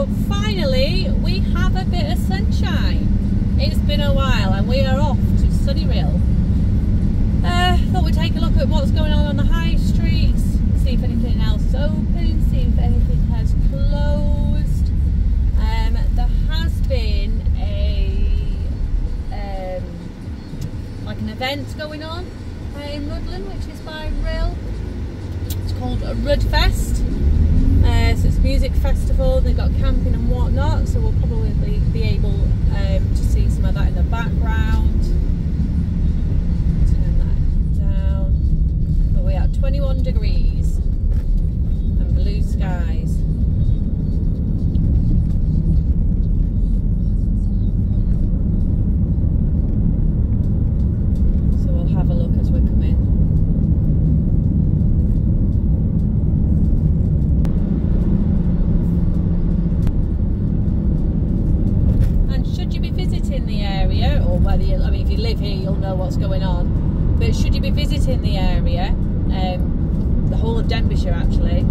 So finally we have a bit of sunshine. It's been a while and we are off to sunny Rhyl. Thought we'd take a look at what's going on the high streets, see if anything else is open, see if anything has closed. There has been like an event going on in Rutland, which is by Rhyl. It's called Rudfest. So it's a music festival, they've got camping and whatnot, so we'll probably be able to see some of that in the background. Turn that down. But we are 21 degrees and blue skies. So we'll have a look as we come in. Visiting the area, or whether you, I mean, if you live here, you'll know what's going on. But should you be visiting the area, the whole of Denbighshire actually,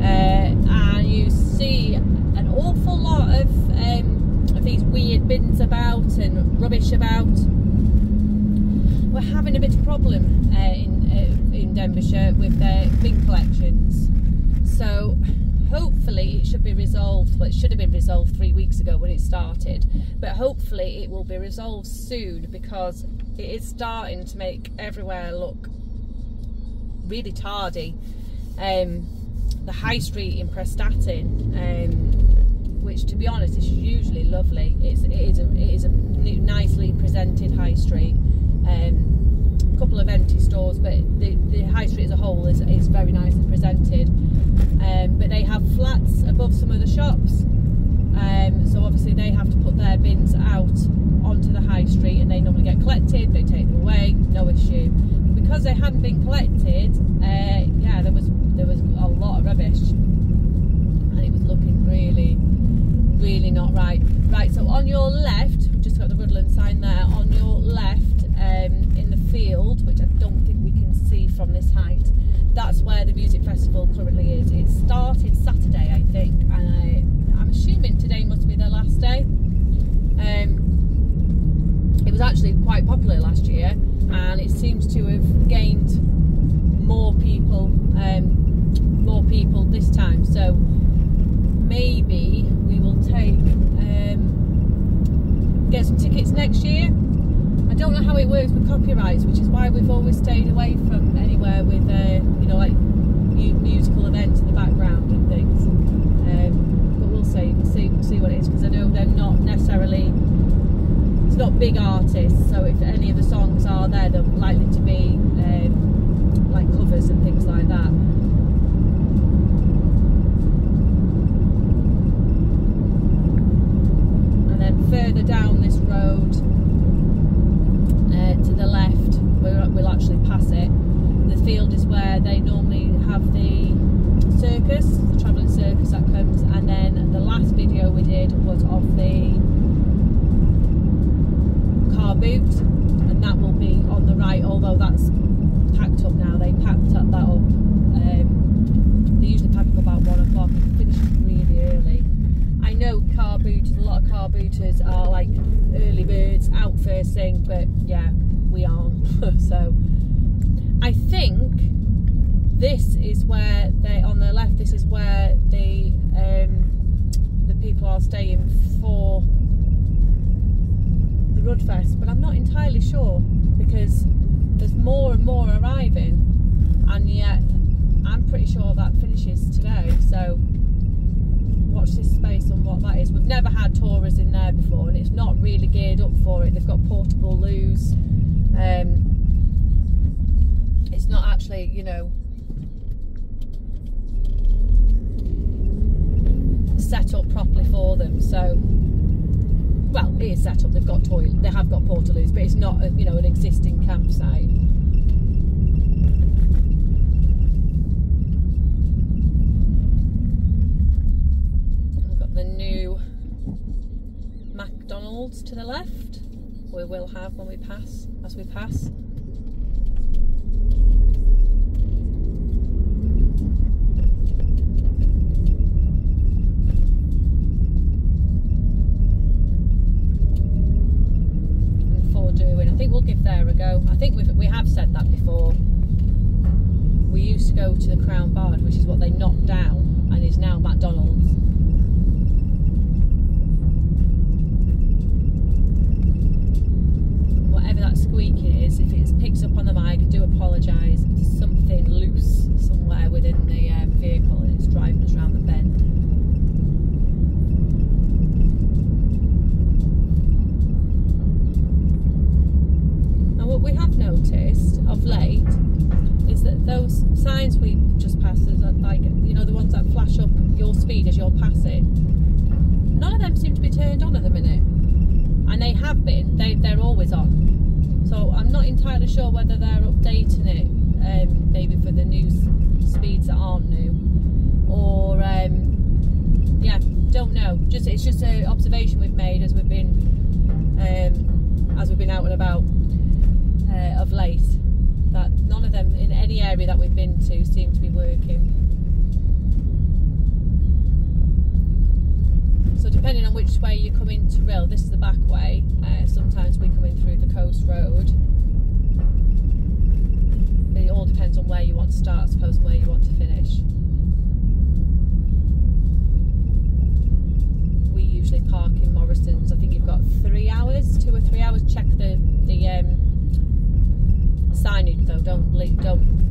and you see an awful lot of these weird bins about and rubbish about, we're having a bit of a problem in Denbighshire with their bin collections. So hopefully it should be resolved. Well, it should have been resolved 3 weeks ago when it started, but hopefully it will be resolved soon, because it is starting to make everywhere look really tardy. The high street in Prestatyn, which to be honest is usually lovely, it is a nicely presented high street. A couple of empty stores, but the high street as a whole is very nicely presented. But they have flats above some of the shops, so obviously they have to put their bins out onto the high street, and they normally get collected, they take them away, no issue. Because they hadn't been collected, yeah, there was a lot of rubbish, and it was looking really not right. Right, so on your left, we've just got the Rutland sign there, on your left, in the field, which I don't think we can see from this height, that's where the music festival currently is. It started Saturday, I think, and I'm assuming today must be their last day. It was actually quite popular last year, and it seems to have gained more people this time. So maybe we will get some tickets next year. I don't know how it works with copyrights, which is why we've always stayed away from anywhere with, you know, like musical events in the background and things. But we'll see what it is, because I know they're not necessarily, it's not big artists. So if any of the songs are there, they're likely to be like covers and things like that. And then further down this road, to the left, we'll actually pass it. The field is where they normally have the circus, the travelling circus that comes, and then the last video we did was of the car boot, and that will be on the right, although that's packed up now. They packed that up. They usually pack up about 1 o'clock and finish really early. I know car booters, a lot of car booters are like early birds, out first thing, but yeah, we aren't. So I think this is where they, on the left, this is where the people are staying for the Rudfest, but I'm not entirely sure, because there's more and more arriving, and yet I'm pretty sure that finishes today. So watch this space on what that is. We've never had tourists in there before, and it's not really geared up for it. They've got portable loos. It's not actually, you know, set up properly for them. So, well, it is set up. They've got toilet. They have got portaloos, but it's not, you know, an existing campsite. We've got the new McDonald's to the left. We will have when we pass, as we pass. go. I think we have said that before. We used to go to the Crown Bard, which is what they knocked down and is now McDonald's. And whatever that squeaking is, if it picks up on the mic, I do apologise. It's something loose somewhere within the vehicle and it's driving us around the bend. And what we have noticed of late is that those signs we just passed, like, you know, the ones that flash up your speed as you're passing, none of them seem to be turned on at the minute, and they have been. They're always on. So I'm not entirely sure whether they're updating it, maybe for the new speeds that aren't new, or yeah, don't know. It's just an observation we've made as we've been out and about of late, that none of them in any area that we've been to seem to be working. So depending on which way you come into Rhyl, this is the back way. Sometimes we come in through the coast road. But it all depends on where you want to start, I suppose, and where you want to finish. We usually park in Morrison's. I think you've got 3 hours, 2 or 3 hours. Check the signage though. Don't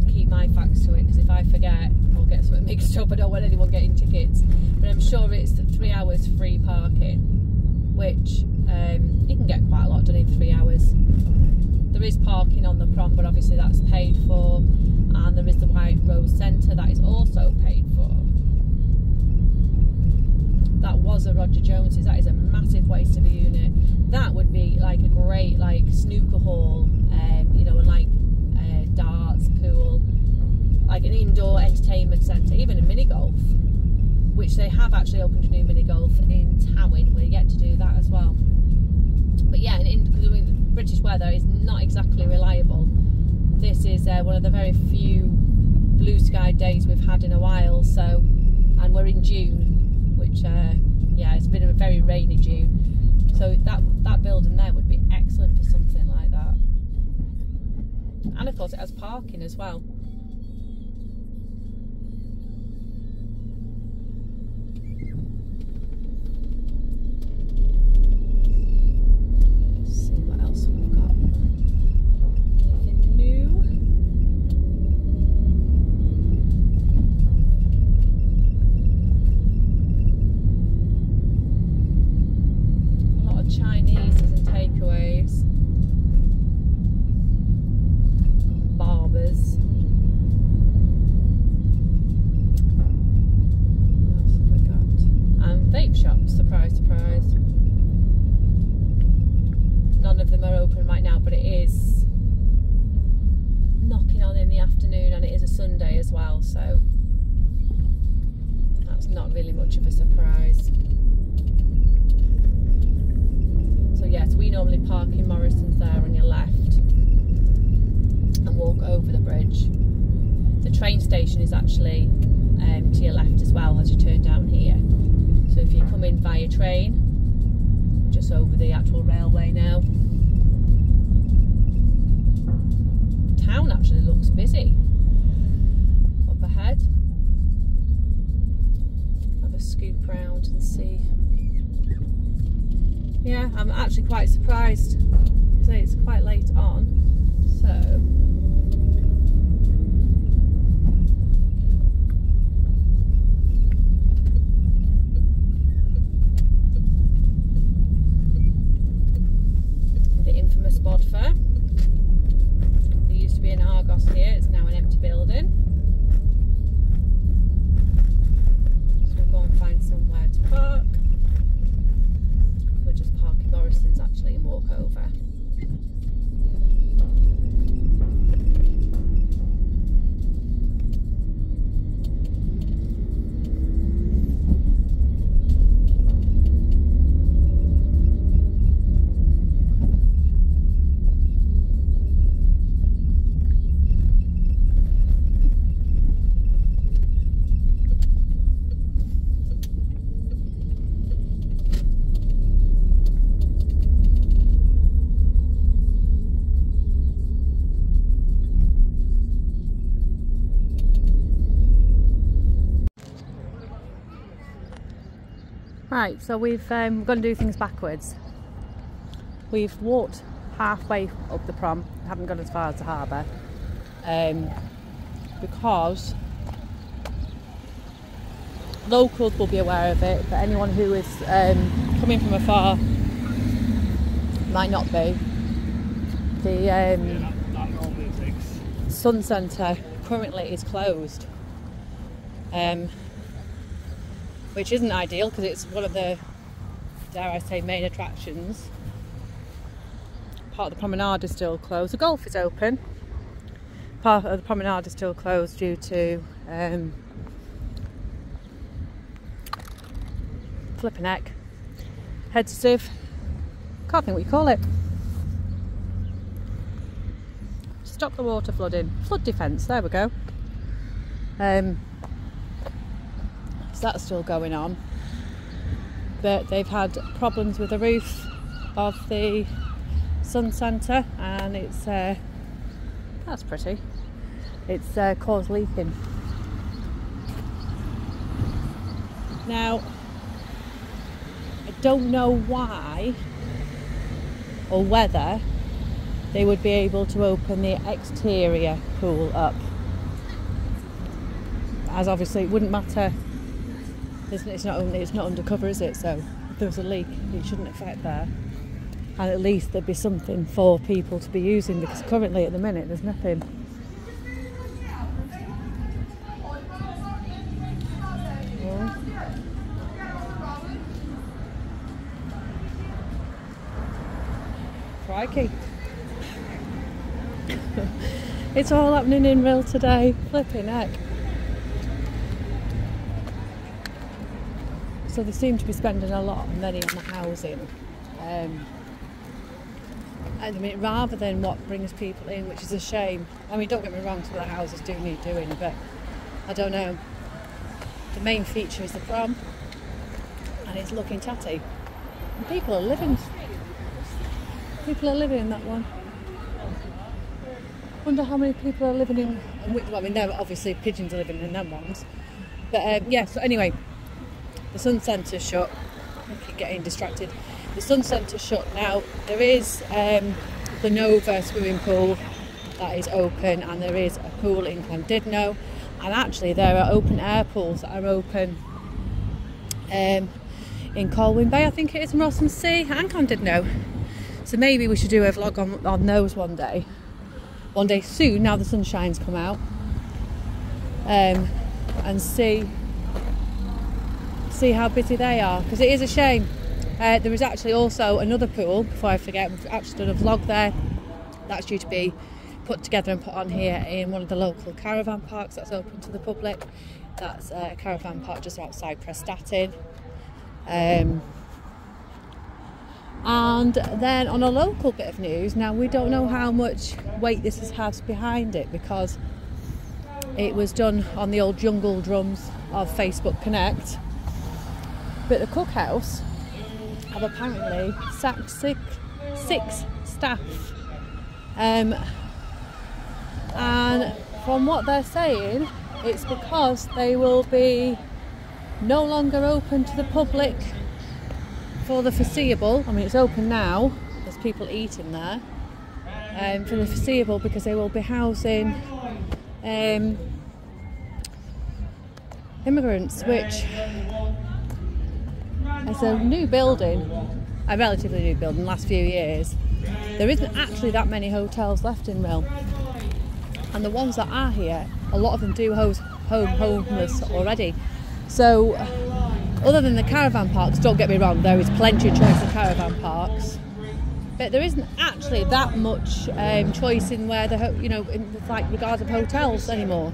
keep my facts to it, because if I forget I'll get something mixed up. I don't want anyone getting tickets. But I'm sure it's 3 hours free parking, which you can get quite a lot done in 3 hours. There is parking on the prom, but obviously that's paid for, and there is the White Rose Centre that is also paid for. That was a Roger Jones's. That is a massive waste of a unit. That would be like a great like snooker hall, you know, and like darts, pool, like an indoor entertainment centre, even a mini golf, which they have actually opened a new mini golf in Towin. We get to do that as well. But yeah, because British weather is not exactly reliable. This is one of the very few blue sky days we've had in a while. So, and we're in June, which yeah, it's been a very rainy June. So that building there would be excellent for something like that. And of course it has parking as well. Let's see what else we've got. Anything new? A lot of Chinese and takeaways. Barbers. What else have we got? And vape shops, surprise, surprise. None of them are open right now, but it is knocking on in the afternoon, and it is a Sunday as well, so that's not really much of a surprise. So yes, we normally park in Morrison's there on your left and walk over the bridge. The train station is actually to your left as well as you turn down here. So if you come in via train, just over the actual railway now. Town actually looks busy. Up ahead. Have a scoop round and see. Yeah, I'm actually quite surprised because it's quite late on. So the infamous Bod Fair. There used to be an Argos here, it's now an empty building. So we'll go and find somewhere to park. We'll just park in Morrison's actually and walk over. Right, so we're going to do things backwards. We've walked halfway up the prom, haven't gone as far as the harbour, because locals will be aware of it, but anyone who is coming from afar might not be. The Sun Centre currently is closed, which isn't ideal because it's one of the, dare I say, main attractions. Part of the promenade is still closed. The golf is open. Part of the promenade is still closed due to flipping heck, head sieve, can't think what you call it. Stop the water flooding, flood defence, there we go. So that's still going on, but they've had problems with the roof of the Sun Centre, and it's that's pretty, it's caused leaking. Now I don't know why or whether they would be able to open the exterior pool up, as obviously it wouldn't matter, it's not undercover, is it? So if there was a leak it shouldn't affect there, and at least there'd be something for people to be using, because currently at the minute there's nothing. Crikey. It's all happening in Rhyl today, flipping heck. So they seem to be spending a lot of money on the housing. I mean, rather than what brings people in, which is a shame. I mean, don't get me wrong, some of the houses do need doing, but I don't know. The main feature is the prom, and it's looking tatty. And people are living in that one. Wonder how many people are living in, I mean, there obviously pigeons are living in them ones, but yeah, so anyway, the Sun Centre's shut. I keep getting distracted. The Sun Centre's shut now. There is the Nova swimming pool that is open, and there is a pool in Llandudno, and actually there are open air pools that are open in Colwyn Bay, I think it is, in Ross and Sea, and Llandudno. So maybe we should do a vlog on those one day soon, now the sunshine's come out, and see how busy they are, because it is a shame. There is actually also another pool, before I forget, we've actually done a vlog there, that's due to be put together and put on here in one of the local caravan parks that's open to the public. That's a caravan park just outside Prestatyn. And then on a local bit of news, now we don't know how much weight this has behind it, because it was done on the old jungle drums of Facebook Connect, but the cookhouse have apparently sacked six staff, and from what they're saying, it's because they will be no longer open to the public for the foreseeable. I mean, it's open now, there's people eating there, for the foreseeable, because they will be housing immigrants, which is a new building, a relatively new building, last few years. There isn't actually that many hotels left in Rhyl, and the ones that are here, a lot of them do host homeless already. So other than the caravan parks, don't get me wrong, there is plenty of choice of caravan parks, but there isn't actually that much choice in where in like regards of hotels anymore.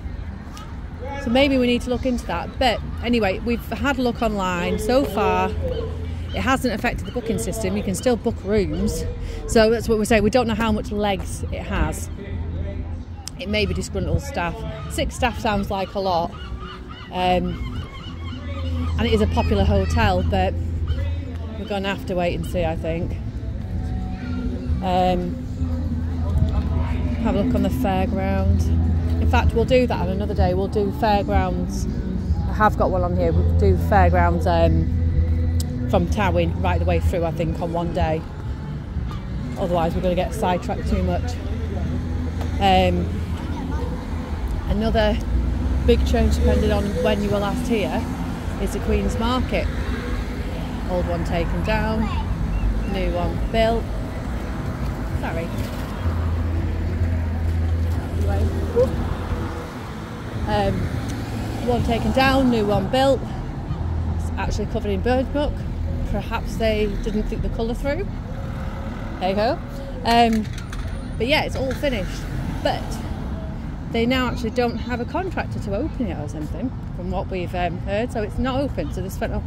So maybe we need to look into that. But anyway, we've had a look online. So far, it hasn't affected the booking system. You can still book rooms. So that's what we say. We don't know how much legs it has. It may be disgruntled staff. 6 staff sounds like a lot. And it is a popular hotel, but we're going to have to wait and see, I think. Have a look on the fairground. In fact, we'll do that on another day. We'll do fairgrounds. I have got one on here. We'll do fairgrounds from Towing right the way through, I think, on one day. Otherwise, we're going to get sidetracked too much. Another big change, depending on when you were last here, is the Queen's Market. Old one taken down, new one built. Sorry. One taken down, new one built. It's actually covered in bird muck. Perhaps they didn't think the colour through. Hey ho. But yeah, it's all finished. But they now actually don't have a contractor to open it or something, from what we've heard. So it's not open. So they spent a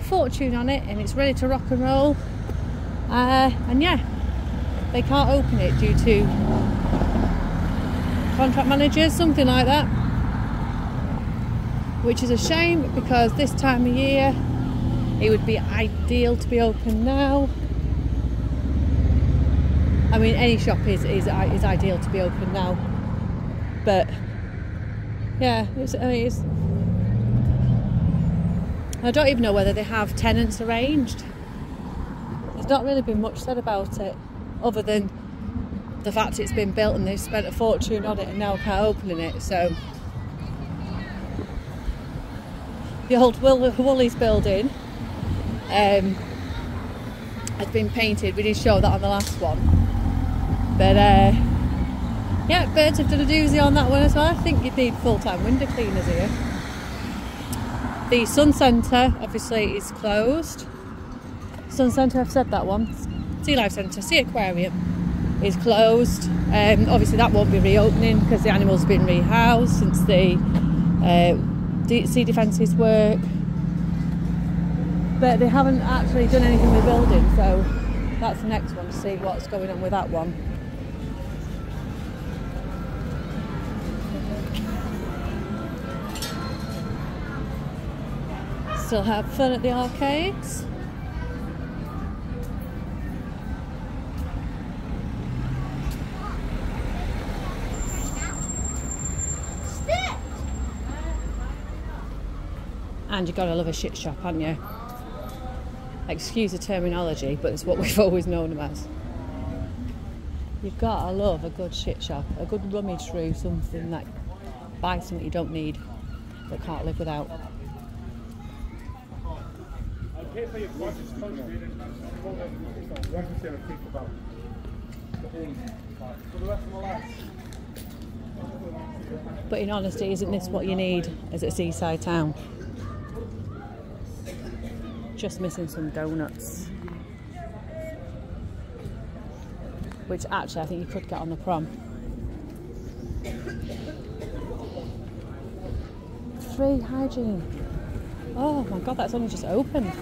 fortune on it, and it's ready to rock and roll. And yeah, they can't open it due to contract managers, something like that. Which is a shame, because this time of year it would be ideal to be open now. I mean, any shop is ideal to be open now, but yeah, I don't even know whether they have tenants arranged. There's not really been much said about it, other than the fact it's been built and they've spent a fortune on it and now can't open it. So the old Woolies building has been painted. We did show that on the last one. But yeah, birds have done a doozy on that one as well. I think you'd need full-time window cleaners here. The Sun Centre obviously is closed. Sun Centre, I've said that one. Sea Life Centre, Sea Aquarium is closed. Obviously that won't be reopening because the animals have been rehoused since the sea defences work. But they haven't actually done anything with the building, so that's the next one to see what's going on with that one. Still have fun at the arcades. And you've got to love a shit shop, haven't you? Excuse the terminology, but it's what we've always known them as. You've got to love a good shit shop, a good rummage through something that buy something you don't need, but can't live without. But in honesty, isn't this what you need as a seaside town? Just missing some donuts, which actually I think you could get on the prom. Free hygiene. Oh my god, that's only just opened.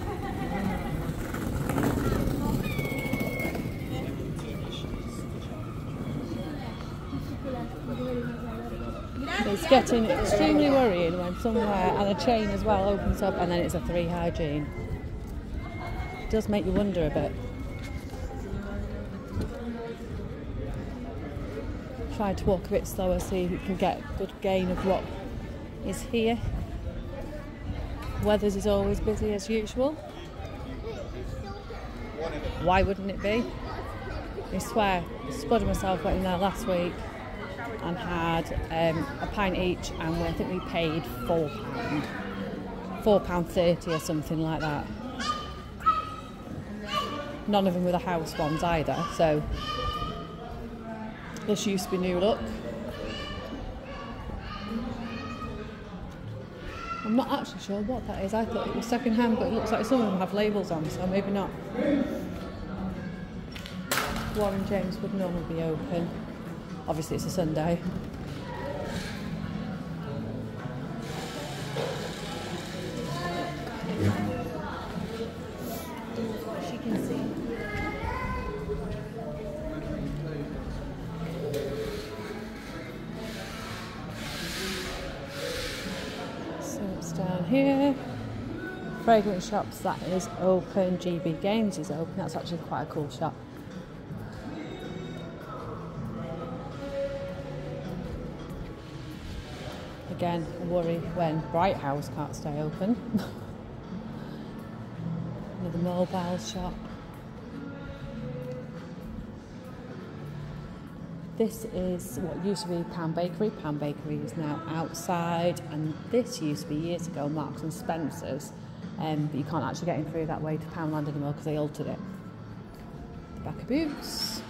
It's getting extremely worrying when somewhere, and a chain as well, opens up and then it's a free hygiene. It does make you wonder a bit. Try to walk a bit slower, see if we can get a good gain of what is here. Weathers is always busy as usual. Why wouldn't it be? I swear, I spudded myself went in there last week and had a pint each, and I think we paid £4.30 or something like that. None of them were the house ones either, so this used to be New Look. I'm not actually sure what that is. I thought it was second hand, but it looks like some of them have labels on, so maybe not. Warren James would normally be open. Obviously it's a Sunday. As you can see. So it's down here. Fragrance shops, that is open. GB Games is open. That's actually quite a cool shop. Again, a worry when Bright House can't stay open. Another mobile shop. This is what used to be Pound Bakery. Pound Bakery is now outside, and this used to be years ago Marks and Spencer's, but you can't actually get in through that way to Poundland anymore because they altered it. The back of Boots.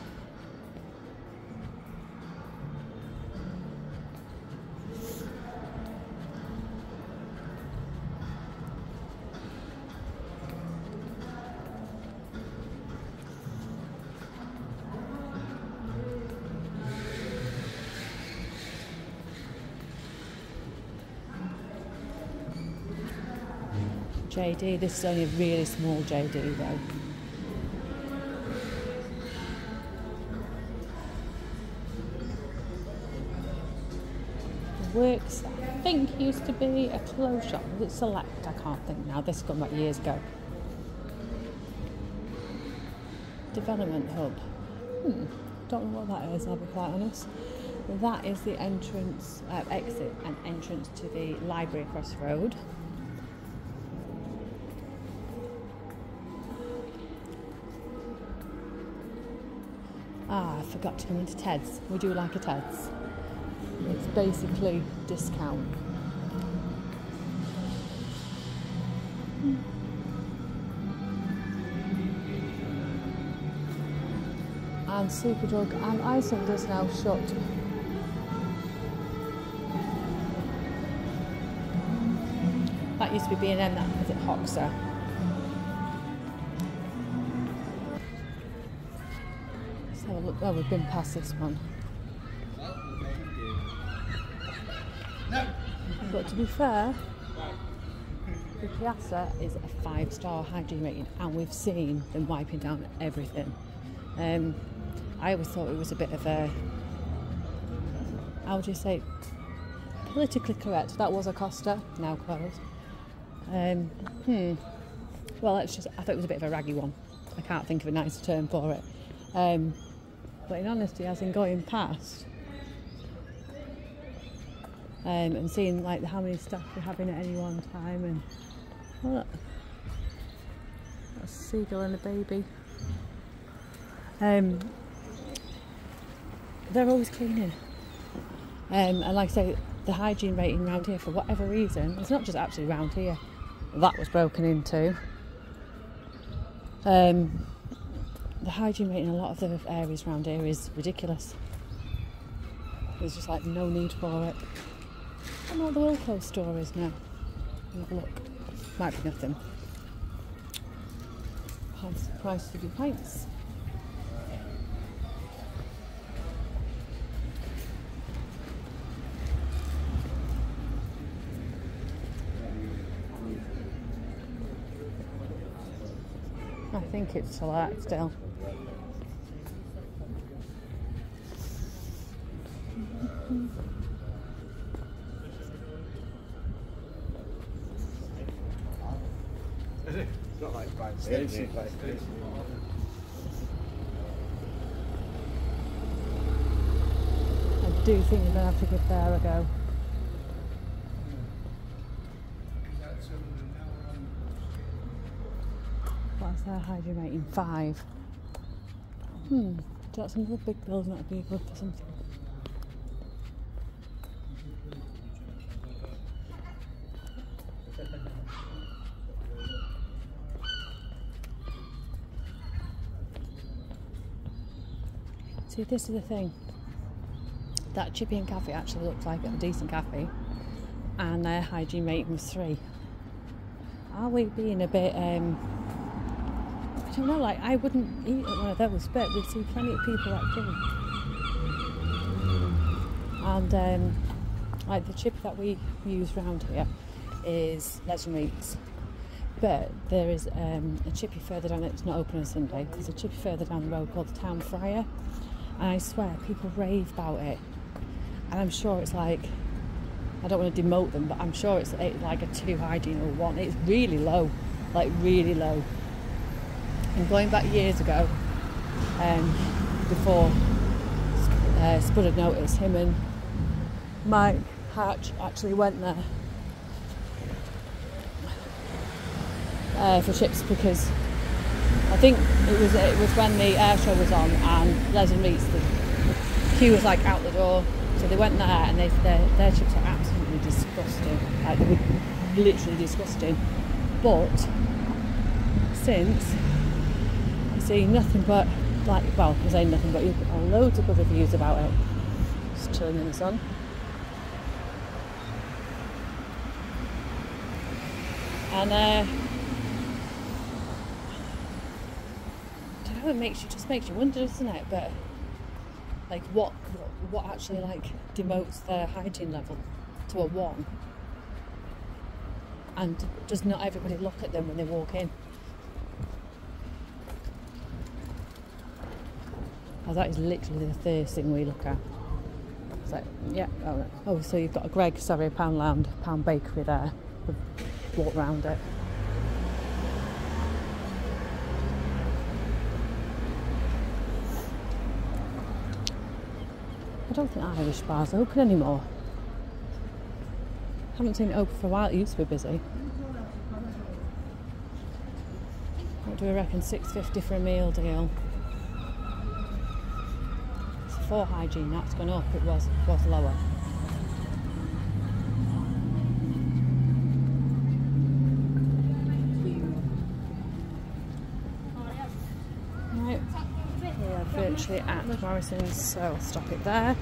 JD, this is only a really small JD though. The Works, I think, used to be a clothes shop. Was it Select? I can't think now. This has gone back years ago. Development Hub. Don't know what that is, I'll be quite honest. That is the entrance, exit and entrance to the library across the road. I forgot to come into Ted's. Would you like a Ted's? It's basically discount. And Superdrug and Icelanders now shut. That used to be B&M, that was at Hoxha. Oh, we've been past this one. But to be fair, the Piazza is a 5-star hygiene rating, and we've seen them wiping down everything. I always thought it was a bit of a, how would you say, politically correct. That was a Costa, now closed. Well, I thought it was a bit of a raggy one. I can't think of a nicer term for it. But in honesty, as in going past and seeing like how many staff you're having at any one time, and oh, look, that's a seagull and a baby. They're always cleaning, and like I say, the hygiene rating around here, for whatever reason, it's not just actually around here, that was broken into. The hygiene rate in a lot of the areas around here is ridiculous. There's just like no need for it. I don't know what the Wilko store is now. Have a look. Might be nothing. Price of your pints. I think it's Select still. It's not like buying station. I do think you're going to have to give there a go. What's their hygiene rating? 5. That's some of the big bills not be good for something. See, this is the thing. That Chippy and Cafe actually looks like a decent cafe, and their hygiene rating was 3. Are we being a bit, I don't know, like I wouldn't eat at one of those, but we see plenty of people that do. And like the Chippy that we use round here is Legendary, but there is a Chippy further down, it's not open on Sunday, there's a Chippy further down the road called the Town Fryer, and I swear people rave about it, and I'm sure it's like, I don't want to demote them, but I'm sure it's like a 2 hygiene or 1. It's really low, like really low. And going back years ago, before Spud had noticed, him and Mike Hatch actually went there. for chips, because I think it was when the air show was on and Les and Meats, the queue was like out the door, so they went there and their chips are absolutely disgusting. Like, they were literally disgusting. But since I see nothing but I say nothing but you've got loads of good reviews about it. Just chilling in the sun. And I don't know, it just makes you wonder, doesn't it? But like what actually like demotes their hygiene level to a 1? And does not everybody look at them when they walk in? Oh, that is literally the first thing we look at. It's like, yeah, oh, so you've got a Pound Bakery there. We've walked round it. I don't think Irish bar's open anymore. Haven't seen it open for a while. It used to be busy. What do we reckon? $6.50 for a meal deal. It's for hygiene. That's gone up. It was lower. Right. We are virtually at Morrison's, so I'll stop it there.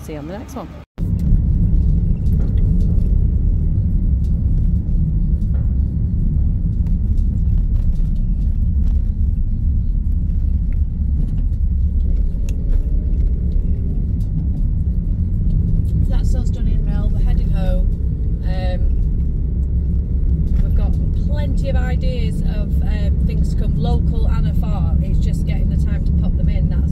See you on the next one. That's us done in Rhyl. We're heading home. We've got plenty of ideas of things to come, local and afar. It's just getting the time to pop them in. That's